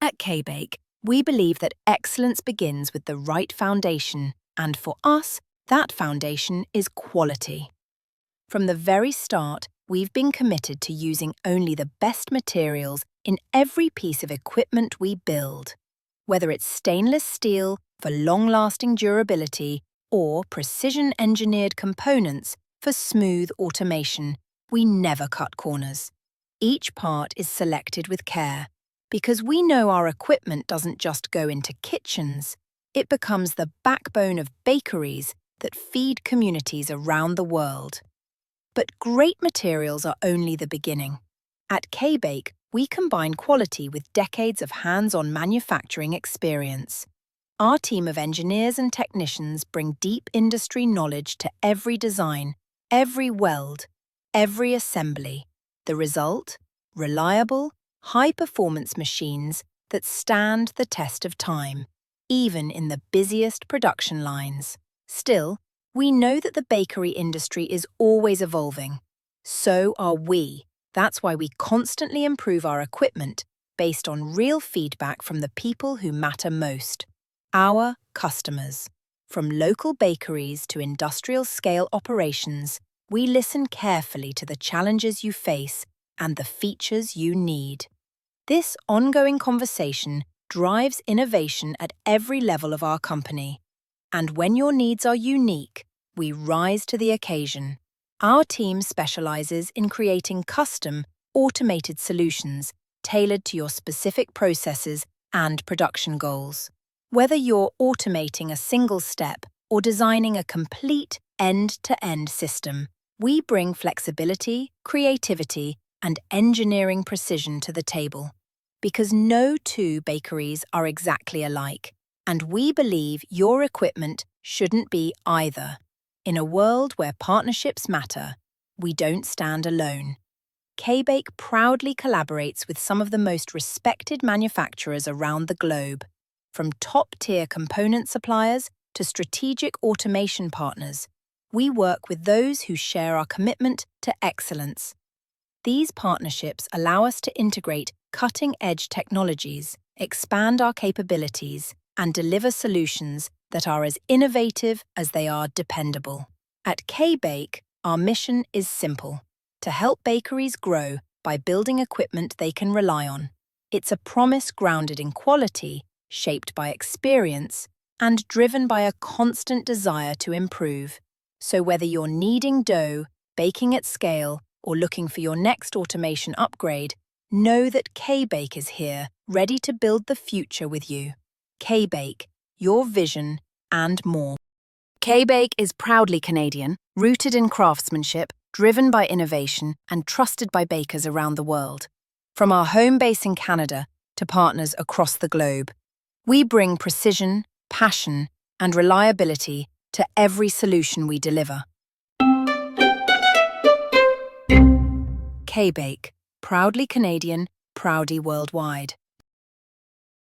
At K-Bake, we believe that excellence begins with the right foundation, and for us, that foundation is quality. From the very start, we've been committed to using only the best materials in every piece of equipment we build. Whether it's stainless steel for long-lasting durability or precision-engineered components for smooth automation, we never cut corners. Each part is selected with care, because we know our equipment doesn't just go into kitchens, it becomes the backbone of bakeries that feed communities around the world. But great materials are only the beginning. At K-Bake, we combine quality with decades of hands-on manufacturing experience. Our team of engineers and technicians bring deep industry knowledge to every design, every weld, every assembly. The result? Reliable, high-performance machines that stand the test of time, even in the busiest production lines. Still, we know that the bakery industry is always evolving. So are we. That's why we constantly improve our equipment based on real feedback from the people who matter most, our customers. From local bakeries to industrial-scale operations, we listen carefully to the challenges you face and the features you need. This ongoing conversation drives innovation at every level of our company. And when your needs are unique, we rise to the occasion. Our team specializes in creating custom, automated solutions tailored to your specific processes and production goals. Whether you're automating a single step or designing a complete end-to-end system, we bring flexibility, creativity, and engineering precision to the table. Because no two bakeries are exactly alike, and we believe your equipment shouldn't be either. In a world where partnerships matter, we don't stand alone. K-Bake proudly collaborates with some of the most respected manufacturers around the globe, from top-tier component suppliers to strategic automation partners. We work with those who share our commitment to excellence. These partnerships allow us to integrate cutting-edge technologies, expand our capabilities, and deliver solutions that are as innovative as they are dependable. At K-Bake, our mission is simple: to help bakeries grow by building equipment they can rely on. It's a promise grounded in quality, shaped by experience, and driven by a constant desire to improve. So whether you're kneading dough, baking at scale, or looking for your next automation upgrade, know that K-Bake is here, ready to build the future with you. K-Bake, your vision and more. K-Bake is proudly Canadian, rooted in craftsmanship, driven by innovation, and trusted by bakers around the world. From our home base in Canada to partners across the globe, we bring precision, passion, and reliability to every solution we deliver. K-Bake, proudly Canadian, proudly worldwide.